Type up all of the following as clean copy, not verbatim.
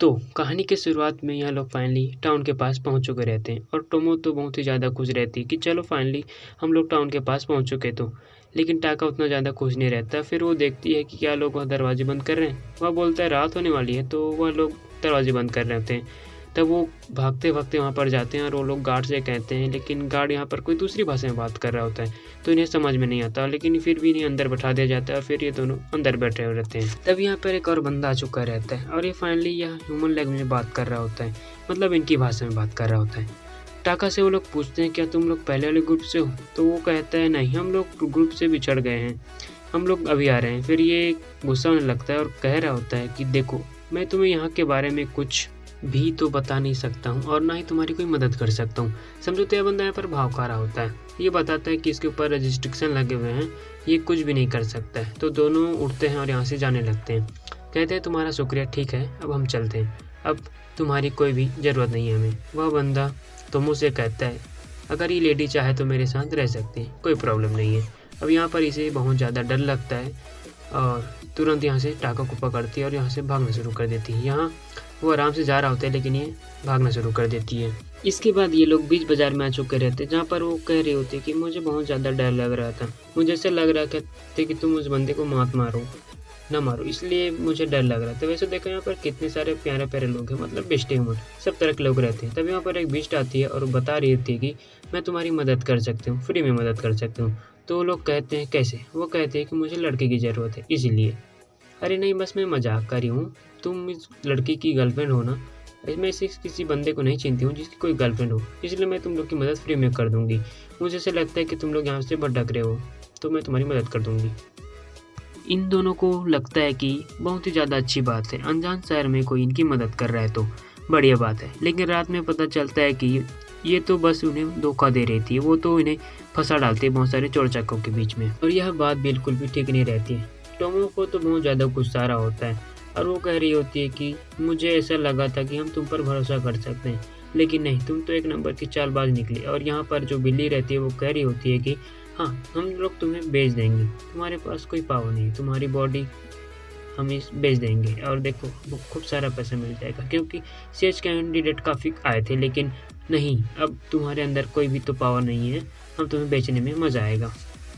तो कहानी के शुरुआत में यह लोग फाइनली टाउन के पास पहुंच चुके रहते हैं और टोमो तो बहुत ही ज़्यादा खुश रहती है कि चलो फाइनली हम लोग टाउन के पास पहुंच चुके तो। लेकिन टाका उतना ज़्यादा खुश नहीं रहता। फिर वो देखती है कि क्या लोग वह दरवाजे बंद कर रहे हैं। वह बोलता है रात होने वाली है, तो वह लोग दरवाजे बंद कर रहे होते हैं। तब वो भागते भागते वहाँ पर जाते हैं और वो लोग गार्ड से कहते हैं, लेकिन गार्ड यहाँ पर कोई दूसरी भाषा में बात कर रहा होता है, तो इन्हें समझ में नहीं आता। लेकिन फिर भी इन्हें अंदर बैठा दिया जाता है और फिर ये दोनों अंदर बैठे हुए रहते हैं। तब यहाँ पर एक और बंदा आ चुका रहता है और ये फाइनली यह ह्यूमन लैंग्वेज में बात कर रहा होता है, मतलब इनकी भाषा में बात कर रहा होता है। टाका से वो लोग पूछते हैं क्या तुम लोग पहले वाले ग्रुप से हो? तो वो कहता है नहीं, हम लोग ग्रुप से बिछड़ गए हैं, हम लोग अभी आ रहे हैं। फिर ये गुस्सा होने लगता है और कह रहा होता है कि देखो, मैं तुम्हें यहाँ के बारे में कुछ भी तो बता नहीं सकता हूँ और ना ही तुम्हारी कोई मदद कर सकता हूँ। समझो तो यह बंदा यहाँ पर भाव खा रहा होता है। ये बताता है कि इसके ऊपर रजिस्ट्रिक्शन लगे हुए हैं, ये कुछ भी नहीं कर सकता है। तो दोनों उठते हैं और यहाँ से जाने लगते हैं। कहते हैं तुम्हारा शुक्रिया, ठीक है अब हम चलते हैं, अब तुम्हारी कोई भी ज़रूरत नहीं है हमें। वह बंदा तो मुझसे कहता है अगर ये लेडी चाहे तो मेरे साथ रह सकती है, कोई प्रॉब्लम नहीं है। अब यहाँ पर इसे बहुत ज़्यादा डर लगता है और तुरंत यहाँ से टाका को पकड़ती है और यहाँ से भागना शुरू कर देती है। यहाँ वो आराम से जा रहा होता है लेकिन ये भागना शुरू कर देती है। इसके बाद ये लोग बीच बाजार में आ चुके रहते हैं, जहाँ पर वो कह रहे होते कि मुझे बहुत ज़्यादा डर लग रहा था, मुझे ऐसा लग रहा था कि तुम उस बंदे को मत मारो, ना मारो, इसलिए मुझे डर लग रहा था। वैसे देखो यहाँ पर कितने सारे प्यारे प्यारे लोग हैं, मतलब बेस्ट ह्यूमन सब तरह के लोग रहते हैं। तब यहाँ पर एक बीस्ट आती है और बता रही थी कि मैं तुम्हारी मदद कर सकती हूँ, फ्री में मदद कर सकती हूँ। तो वो लोग कहते हैं कैसे? वो कहते हैं कि मुझे लड़के की ज़रूरत है इसीलिए। अरे नहीं, बस मैं मजाक कर रही हूँ, तुम इस लड़की की गर्लफ्रेंड हो ना? मैं इसे किसी बंदे को नहीं चिंती हूँ जिसकी कोई गर्लफ्रेंड हो, इसलिए मैं तुम लोग की मदद फ्री में कर दूंगी। मुझे ऐसा लगता है कि तुम लोग यहाँ से भटक रहे हो, तो मैं तुम्हारी मदद कर दूंगी। इन दोनों को लगता है कि बहुत ही ज़्यादा अच्छी बात है, अनजान शहर में कोई इनकी मदद कर रहा है तो बढ़िया बात है। लेकिन रात में पता चलता है कि ये तो बस उन्हें धोखा दे रही थी, वो तो इन्हें फंसा डालती है बहुत सारे चोर चक्कों के बीच में, और यह बात बिल्कुल भी ठीक नहीं रहती है। टोमो को तो बहुत ज़्यादा गुस्सा आ रहा होता है और वो कह रही होती है कि मुझे ऐसा लगा था कि हम तुम पर भरोसा कर सकते हैं, लेकिन नहीं, तुम तो एक नंबर की चालबाज निकली। और यहाँ पर जो बिल्ली रहती है वो कह रही होती है कि हाँ, हम लोग तुम्हें बेच देंगे, तुम्हारे पास कोई पावर नहीं, तुम्हारी बॉडी हम इस बेच देंगे और देखो खूब सारा पैसा मिल जाएगा, क्योंकि सीएच कैंडिडेट काफ़ी आए थे। लेकिन नहीं, अब तुम्हारे अंदर कोई भी तो पावर नहीं है, हम तुम्हें बेचने में मज़ा आएगा।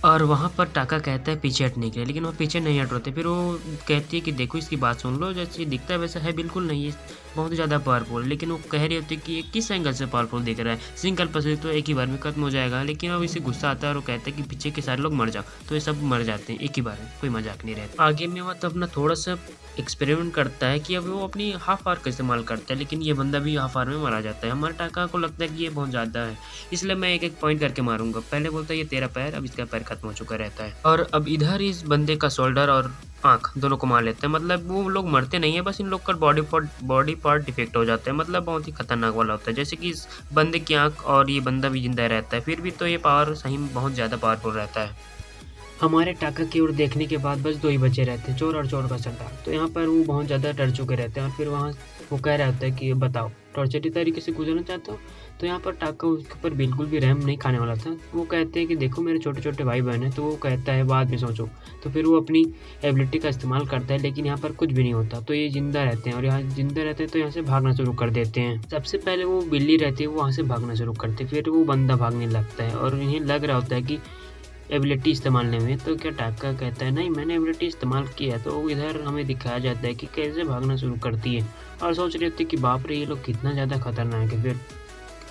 और वहाँ पर टाका कहता है पीछे हटने के लिए, लेकिन वो पीछे नहीं हट रहे। फिर वो कहती है कि देखो इसकी बात सुन लो, जैसे दिखता है वैसा है बिल्कुल नहीं है, बहुत ज़्यादा पावरफुल। लेकिन वो कह रही होती है कि ये किस एंगल से पावरफुल दिख रहा है, सिंगल पर्सन तो एक ही बार में खत्म हो जाएगा। लेकिन अब इसे गुस्सा आता है और वो कहता है कि पीछे के सारे लोग मर जाओ, तो ये सब मर जाते हैं एक ही बार में, कोई मजाक नहीं रहता। आगे में वो तो अपना थोड़ा सा एक्सपेरिमेंट करता है कि अब वो अपनी हाफ आवर का इस्तेमाल करता है, लेकिन ये बंदा भी हाफ आवर में मारा जाता है। हमारे टाका को लगता है कि ये बहुत ज़्यादा है, इसलिए मैं एक एक पॉइंट करके मारूंगा। पहले बोलता है ये तेरा पैर, अब इसका पैर खत्म हो चुका रहता है। और अब इधर इस बंदे का शोल्डर और आँख दोनों को मार लेते हैं, मतलब वो लोग मरते नहीं है, बस इन लोग का बॉडी पार्ट डिफेक्ट हो जाता है, मतलब बहुत ही खतरनाक वाला होता है। जैसे कि इस बंदे की आँख और ये बंदा भी जिंदा रहता है, फिर भी तो ये पावर सही में बहुत ज़्यादा पावरफुल रहता है। हमारे टाका की ओर देखने के बाद बस दो ही बचे रहते हैं, चोर और चोर का सरदार। तो यहाँ पर वो बहुत ज़्यादा डर चुके रहते हैं और फिर वहाँ वो कह रहा होता है कि बताओ टॉर्चरी तरीके से गुजरना चाहते हो? तो यहाँ पर टाका उसके ऊपर बिल्कुल भी रहम नहीं खाने वाला था। वो कहते हैं कि देखो मेरे छोटे छोटे भाई बहन हैं, तो वो कहता है बाद में सोचो। तो फिर वो अपनी एबिलिटी का इस्तेमाल करता है, लेकिन यहाँ पर कुछ भी नहीं होता। तो ये जिंदा रहते हैं और यहाँ जिंदा रहते हैं तो यहाँ से भागना शुरू कर देते हैं। सबसे पहले वो बिल्ली रहती है, वो वहाँ से भागना शुरू करती है, फिर वो बंदा भागने लगता है और इन्हें लग रहा होता है कि एबिलिटी इस्तेमाल में। तो क्या टाका कहता है नहीं, मैंने एबिलिटी इस्तेमाल किया है। तो इधर हमें दिखाया जाता है कि कैसे भागना शुरू करती है और सोच रही होती है कि बाप रे ये लोग कितना ज़्यादा खतरनाक है। फिर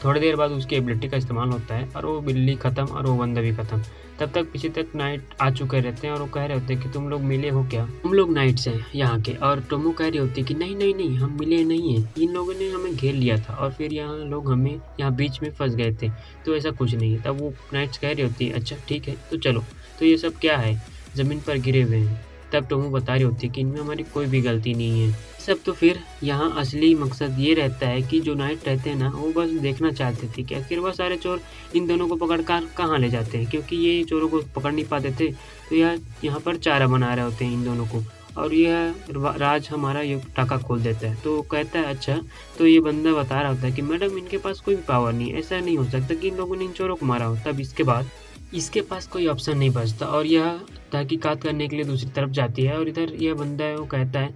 थोड़ी देर बाद उसकी एबिलिटी का इस्तेमाल होता है और वो बिल्ली ख़त्म और वो बंदा भी ख़त्म। तब तक पीछे तक नाइट आ चुके रहते हैं और वो कह रहे होते हैं कि तुम लोग मिले हो क्या? हम लोग नाइट्स हैं यहाँ के। और टोमो कह रही होती है कि नहीं नहीं नहीं, हम मिले नहीं हैं, इन लोगों ने हमें घेर लिया था और फिर यहाँ लोग हमें यहाँ बीच में फंस गए थे, तो ऐसा कुछ नहीं है। तब वो नाइट्स कह रही होती है अच्छा ठीक है तो चलो। तो ये सब क्या है, ज़मीन पर गिरे हुए हैं। तब टोमो बता रही होती है कि इनमें हमारी कोई भी गलती नहीं है सब। तो फिर यहाँ असली मकसद ये रहता है कि जो नाइट रहते हैं ना, वो बस देखना चाहते थे कि आखिर वह सारे चोर इन दोनों को पकड़ कर कहाँ ले जाते हैं, क्योंकि ये चोरों को पकड़ नहीं पाते थे। तो यह यहाँ पर चारा बना रहे होते हैं इन दोनों को, और यह राज हमारा ये टाका खोल देता है। तो कहता है अच्छा। तो ये बंदा बता रहा होता है कि मैडम इनके पास कोई पावर नहीं, ऐसा नहीं हो सकता कि इन लोगों ने इन चोरों को मारा हो। तब इसके बाद इसके पास कोई ऑप्शन नहीं बचता और यह तहकीकात करने के लिए दूसरी तरफ जाती है। और इधर यह बंदा है वो कहता है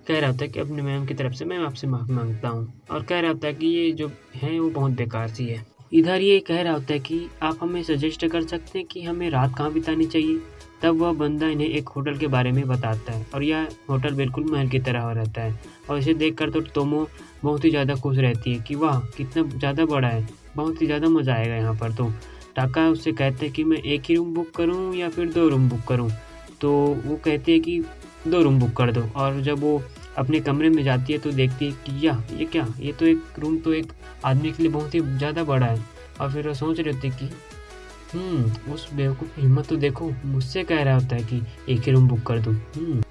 कह रहा होता है कि अपने मैम की तरफ से मैं आपसे माफ़ी माँगता हूँ, और कह रहा होता है कि ये जो है वो बहुत बेकार सी है। इधर ये कह रहा होता है कि आप हमें सजेस्ट कर सकते हैं कि हमें रात कहाँ बितानी चाहिए? तब वह बंदा इन्हें एक होटल के बारे में बताता है, और यह होटल बिल्कुल महल की तरह रहता है। और इसे देखकर तो तोमो बहुत ही ज़्यादा खुश रहती है कि वाह! कितना ज़्यादा बड़ा है, बहुत ही ज़्यादा मज़ा आएगा यहाँ पर तो। टाका उससे कहते हैं कि मैं एक ही रूम बुक करूँ या फिर 2 रूम बुक करूँ? तो वो कहती है कि 2 रूम बुक कर दो, और जब वो अपने कमरे में जाती है तो देखती है कि ये क्या? ये तो एक रूम तो एक आदमी के लिए बहुत ही ज़्यादा बड़ा है। और फिर वो सोच रही होती है कि उस बेवकूफ़ की हिम्मत तो देखो, मुझसे कह रहा होता है कि एक ही रूम बुक कर दूँ।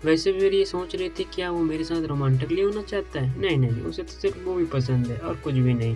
वैसे भी फिर ये सोच रही थी क्या वो मेरे साथ रोमांटिकली होना चाहता है? नहीं, उसे तो सिर्फ़ वो भी पसंद है और कुछ भी नहीं।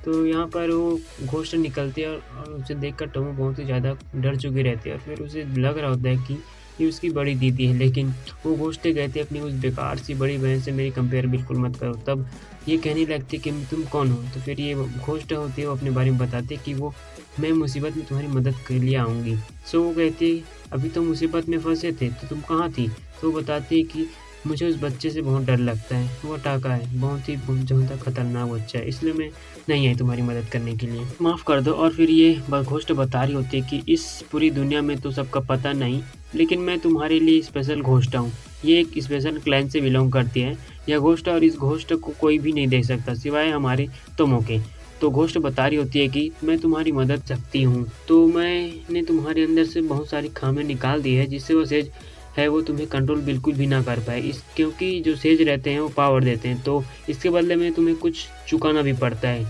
तो यहाँ पर वो घोस्ट निकलती है, और उसे देखकर टोमो बहुत ही ज़्यादा डर चुकी रहती है, और फिर उसे लग रहा होता है कि ये उसकी बड़ी दीदी है, लेकिन वो घोस्टें कहती है अपनी उस बेकार सी बड़ी बहन से मेरी कंपेयर बिल्कुल मत करो। तब ये कहने लगती है कि तुम कौन हो? तो फिर ये घोस्ट होती है, वो अपने बारे में बताती है कि वो मैं मुसीबत में तुम्हारी मदद के लिए आऊँगी। सो वो कहती है अभी तो मुसीबत में फँसे थे, तो तुम कहाँ थी? तो वो बताती है कि मुझे उस बच्चे से बहुत डर लगता है, वो टाका है, बहुत ही ज़्यादा खतरनाक बच्चा है, इसलिए मैं नहीं आई तुम्हारी मदद करने के लिए, माफ़ कर दो। और फिर ये घोस्ट बता रही होती है कि इस पूरी दुनिया में तो सबका पता नहीं, लेकिन मैं तुम्हारे लिए स्पेशल घोस्ट हूँ। ये एक स्पेशल क्लैन से बिलोंग करती है यह घोस्ट, और इस घोस्ट को कोई भी नहीं देख सकता सिवाय हमारे तोमो के। तो घोस्ट बता रही होती है कि मैं तुम्हारी मदद सकती हूँ, तो मैंने तुम्हारे अंदर से बहुत सारी खामियां निकाल दी है, जिससे वो सेज है वो तुम्हें कंट्रोल बिल्कुल भी ना कर पाए। इस क्योंकि जो सेज रहते हैं वो पावर देते हैं, तो इसके बदले में तुम्हें कुछ चुकाना भी पड़ता है।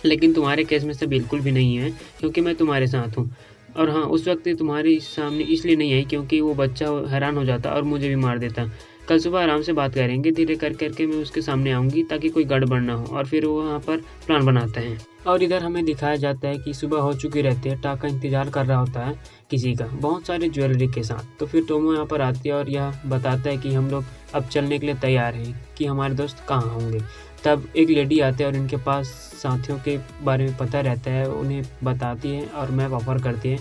लेकिन तुम्हारे केस में से बिल्कुल भी नहीं है, क्योंकि मैं तुम्हारे साथ हूँ। और हाँ, उस वक्त तुम्हारे सामने इसलिए नहीं आई क्योंकि वो बच्चा हैरान हो जाता और मुझे भी मार देता। कल सुबह आराम से बात करेंगे, धीरे करके मैं उसके सामने आऊँगी ताकि कोई गड़बड़ ना हो। और फिर वो वहाँ पर प्लान बनाते हैं, और इधर हमें दिखाया जाता है कि सुबह हो चुकी रहती है। टाका इंतज़ार कर रहा होता है किसी का, बहुत सारे ज्वेलरी के साथ। तो फिर टोमो यहाँ पर आती है और यह बताता है कि हम लोग अब चलने के लिए तैयार हैं, कि हमारे दोस्त कहाँ होंगे। तब एक लेडी आती है और इनके पास साथियों के बारे में पता रहता है, उन्हें बताती है और मैप ऑफर करती है।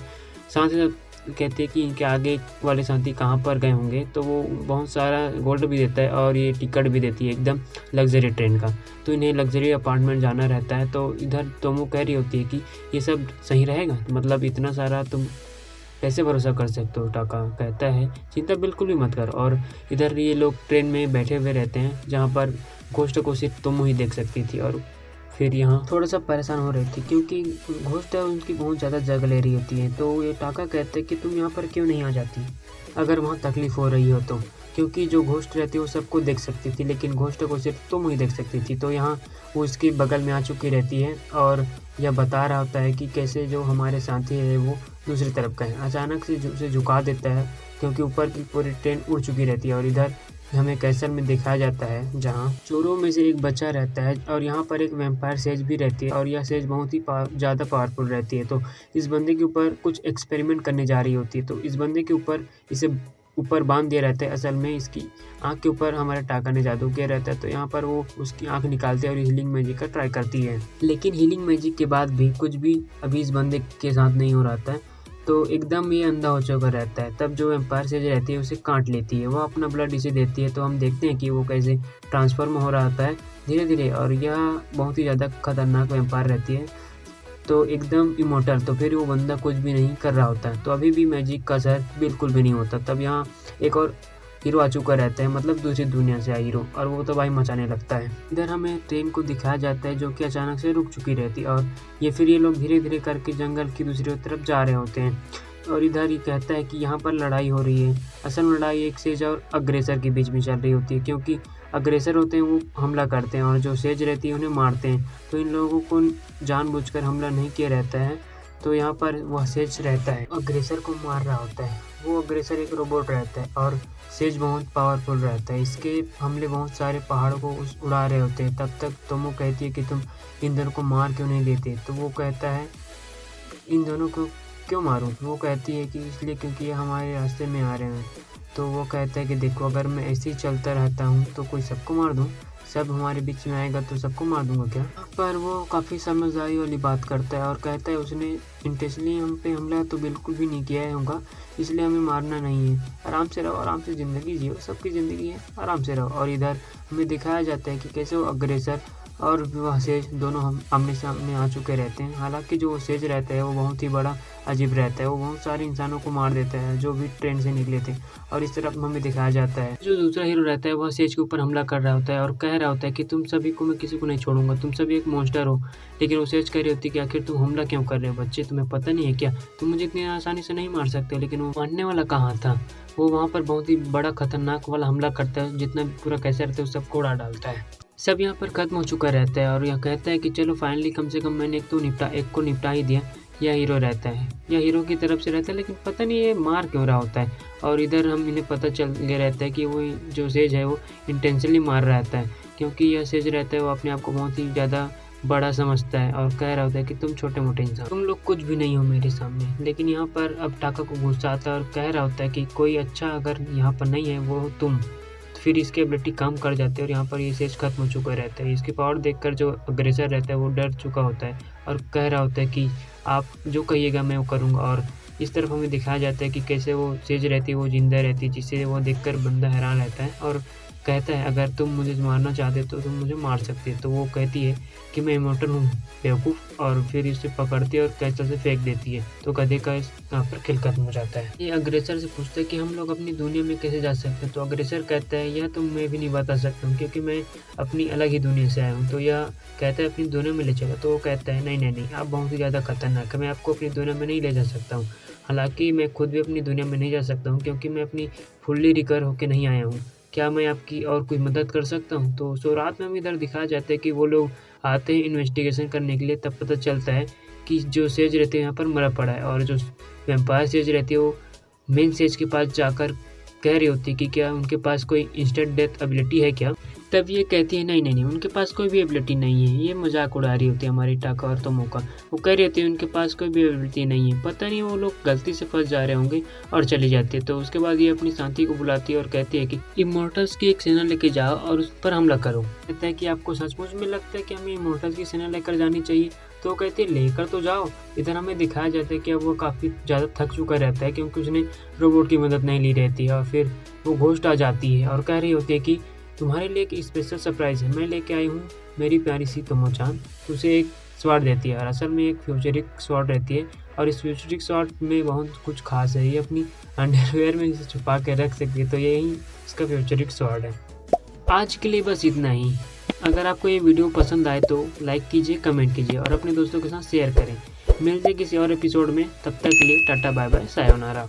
साथ ही साथ कहती है कि इनके आगे वाले साथी कहाँ पर गए होंगे, तो वो बहुत सारा गोल्ड भी देता है और ये टिकट भी देती है एकदम लग्जरी ट्रेन का। तो इन्हें लग्जरी अपार्टमेंट जाना रहता है। तो इधर तोमो कह रही होती है कि ये सब सही रहेगा, मतलब इतना सारा तुम कैसे भरोसा कर सकते हो? टाका कहता है चिंता बिल्कुल भी मत कर। और इधर ये लोग ट्रेन में बैठे हुए रहते हैं, जहाँ पर घोस्ट को सिर्फ तोमो ही देख सकती थी। और फिर यहाँ थोड़ा सा परेशान हो रही थी क्योंकि घोस्ट है उनकी बहुत ज़्यादा जगह ले रही होती है। तो ये टाका कहते हैं कि तुम यहाँ पर क्यों नहीं आ जाती अगर वहाँ तकलीफ़ हो रही हो तो, क्योंकि जो घोस्ट रहती है वो सबको देख सकती थी, लेकिन घोस्ट को सिर्फ तुम ही देख सकती थी। तो यहाँ वो उसके बगल में आ चुकी रहती है और यह बता रहा होता है कि कैसे जो हमारे साथी है वो दूसरी तरफ का है। अचानक से उसे झुका देता है क्योंकि ऊपर की पूरी ट्रेन उड़ चुकी रहती है। और इधर हमें कैसल में दिखाया जाता है जहाँ चोरों में से एक बच्चा रहता है, और यहाँ पर एक वैम्पायर सेज भी रहती है, और यह सेज बहुत ही ज़्यादा पावरफुल रहती है। तो इस बंदे के ऊपर कुछ एक्सपेरिमेंट करने जा रही होती है। तो इस बंदे के ऊपर इसे ऊपर बांध दिया रहता है। असल में इसकी आँख के ऊपर हमारे टाका ने जादू किया रहता है। तो यहाँ पर वो उसकी आँख निकालते हैं और हीलिंग मैजिक का ट्राई करती है, लेकिन हीलिंग मैजिक के बाद भी कुछ भी अभी इस बंदे के साथ नहीं हो रहा था। तो एकदम ये अंधा हो चुका रहता है। तब जो एम्पायर सेज रहती है उसे काट लेती है, वो अपना ब्लड इसे देती है। तो हम देखते हैं कि वो कैसे ट्रांसफॉर्म हो रहा होता है धीरे धीरे, और यह बहुत ही ज़्यादा खतरनाक एम्पायर रहती है, तो एकदम इमोर्टल। तो फिर वो बंदा कुछ भी नहीं कर रहा होता है, तो अभी भी मैजिक का असर बिल्कुल भी नहीं होता। तब यहाँ एक और हीरो आ चुका रहता है, मतलब दूसरी दुनिया से आया हीरो, और वो तबाही मचाने लगता है। इधर हमें ट्रेन को दिखाया जाता है जो कि अचानक से रुक चुकी रहती है, और ये लोग धीरे धीरे करके जंगल की दूसरी तरफ जा रहे होते हैं। और इधर ये कहता है कि यहाँ पर लड़ाई हो रही है। असल लड़ाई एक सेज और अग्रेसर के बीच में चल रही होती है, क्योंकि अग्रेसर होते हैं वो हमला करते हैं और जो सेज रहती है उन्हें मारते हैं। तो इन लोगों को जानबूझकर हमला नहीं किया रहता है। तो यहाँ पर वह सेज रहता है अग्रेसर को मार रहा होता है। वो अग्रेसर एक रोबोट रहता है और सेज बहुत पावरफुल रहता है। इसके हमले बहुत सारे पहाड़ों को उड़ा रहे होते हैं। तब तक तोमो कहती है कि तुम इन दोनों को मार क्यों नहीं देते? तो वो कहता है इन दोनों को क्यों मारूं? वो कहती है कि इसलिए क्योंकि ये हमारे रास्ते में आ रहे हैं। तो वो कहता है कि देखो अगर मैं ऐसे ही चलता रहता हूँ तो कोई सबको मार दूँ, सब हमारे बीच में आएगा तो सबको मार दूंगा क्या। पर वो काफ़ी समझदारी वाली बात करता है और कहता है उसने इंटेंशनली हम पे हमला तो बिल्कुल भी नहीं किया है होगा, इसलिए हमें मारना नहीं है। आराम से रहो, आराम से ज़िंदगी जियो, सबकी ज़िंदगी है, आराम से रहो। और इधर हमें दिखाया जाता है कि कैसे वो अग्रेसर और वह सेज दोनों हम आमने सामने आ चुके रहते हैं। हालांकि जो सेज रहता है वो बहुत ही बड़ा अजीब रहता है, वो बहुत सारे इंसानों को मार देता है जो भी ट्रेन से निकले थे। और इस तरफ हमें दिखाया जाता है जो दूसरा हीरो रहता है वह सेज के ऊपर हमला कर रहा होता है और कह रहा होता है कि तुम सभी को मैं किसी को नहीं छोड़ूंगा, तुम सभी एक मॉन्स्टर हो। लेकिन वो सेज कह रही होती है कि आखिर तुम हमला क्यों कर रहे हो बच्चे, तुम्हें पता नहीं है क्या, तुम मुझे इतनी आसानी से नहीं मार सकते। लेकिन वो मारने वाला कहाँ था, वो वहाँ पर बहुत ही बड़ा खतरनाक वाला हमला करता है, जितना भी पूरा कैसे रहता है सबको उड़ा डालता है। सब यहाँ पर खत्म हो चुका रहता है और यह कहता है कि चलो फाइनली कम से कम मैंने एक को निपटा ही दिया। यह हीरो रहता है, यह हीरो की तरफ से रहता है, लेकिन पता नहीं ये मार क्यों रहा होता है। और इधर हम इन्हें पता चल गया रहता है कि वो जो सेज है वो इंटेंशनली मार रहा रहता है, क्योंकि यह सेज रहता है वो अपने आप को बहुत ही ज़्यादा बड़ा समझता है और कह रहा होता है कि तुम छोटे मोटे इंसान, तुम लोग कुछ भी नहीं हो मेरे सामने। लेकिन यहाँ पर अब टाका को गुस्सा आता है और कह रहा होता है कि कोई अच्छा अगर यहाँ पर नहीं है वो तुम। फिर इसकी एबिलिटी काम कर जाती है और यहाँ पर ये सेज खत्म हो चुका रहता है। इसकी पावर देखकर जो अग्रेसर रहता है वो डर चुका होता है और कह रहा होता है कि आप जो कहिएगा मैं वो करूँगा। और इस तरफ हमें दिखाया जाता है कि कैसे वो सेज रहती है वो जिंदा रहती है, जिससे वो देखकर बंदा हैरान रहता है और कहता है अगर तुम मुझे मारना चाहते तो तुम मुझे मार सकते। तो वो कहती है कि मैं इमोर्टल हूँ बेवकूफ़, और फिर इसे पकड़ती है और कैचर से फेंक देती है। तो गधे का यहाँ पर खेल खत्म हो जाता है। ये अग्रेसर से पूछता है कि हम लोग अपनी दुनिया में कैसे जा सकते हैं। तो अग्रेसर कहता है यह तो मैं भी नहीं बता सकता हूँ क्योंकि मैं अपनी अलग ही दुनिया से आया हूँ। तो यह कहता है अपनी दुनिया में ले चलो। तो वो कहता है नहीं नहीं नहीं, आप बहुत ही ज़्यादा खतरनाक है, मैं आपको अपनी दुनिया में नहीं ले जा सकता हूँ। हालांकि मैं खुद भी अपनी दुनिया में नहीं जा सकता हूँ क्योंकि मैं अपनी फुल्ली रिकवर होकर नहीं आया हूँ। क्या मैं आपकी और कोई मदद कर सकता हूँ। तो सो रात में हम इधर दिखाया जाता है कि वो लोग आते हैं इन्वेस्टिगेशन करने के लिए। तब पता चलता है कि जो सेज रहते हैं यहाँ पर मरा पड़ा है और जो वैम्पायर सेज रहती है वो मेन सेज के पास जाकर कह रही होती है कि क्या उनके पास कोई इंस्टेंट डेथ एबिलिटी है क्या। तब ये कहती है नहीं नहीं नहीं, उनके पास कोई भी एबिलिटी नहीं है। ये मजाक उड़ा रही होती है हमारी टाका और तोमो का। वो कह रही होती है उनके पास कोई भी एबिलिटी नहीं है, पता नहीं वो लोग गलती से फंस जा रहे होंगे, और चली जाती है। तो उसके बाद ये अपनी साथी को बुलाती है और कहती है कि इमोर्टल्स की एक सेना लेके जाओ और उस पर हमला करो। कहता है कि आपको सचमुच में लगता है कि हमें इमोर्टल्स की सेना लेकर जानी चाहिए। तो कहती है लेकर तो जाओ। इधर हमें दिखाया जाता है कि अब वो काफ़ी ज़्यादा थक चुका रहता है क्योंकि उसने रोबोट की मदद नहीं ली रहती है। और फिर वो घोस्ट आ जाती है और कह रही होती है कि तुम्हारे लिए एक स्पेशल सरप्राइज़ है, मैं लेके आई हूँ मेरी प्यारी सी तोमो-चान। उसे एक स्वॉर्ड देती है और असल में एक फ्यूचरिक स्वॉर्ड रहती है और इस फ्यूचरिक स्वॉर्ड में बहुत कुछ खास है। ये अपनी अंडरवेयर में इसे छुपा के रख सकती है, तो यही इसका फ्यूचरिक स्वॉर्ड है। आज के लिए बस इतना ही। अगर आपको ये वीडियो पसंद आए तो लाइक कीजिए, कमेंट कीजिए और अपने दोस्तों के साथ शेयर करें। मिलते हैं किसी और एपिसोड में, तब तक के लिए टाटा बाय बाय सायोनारा।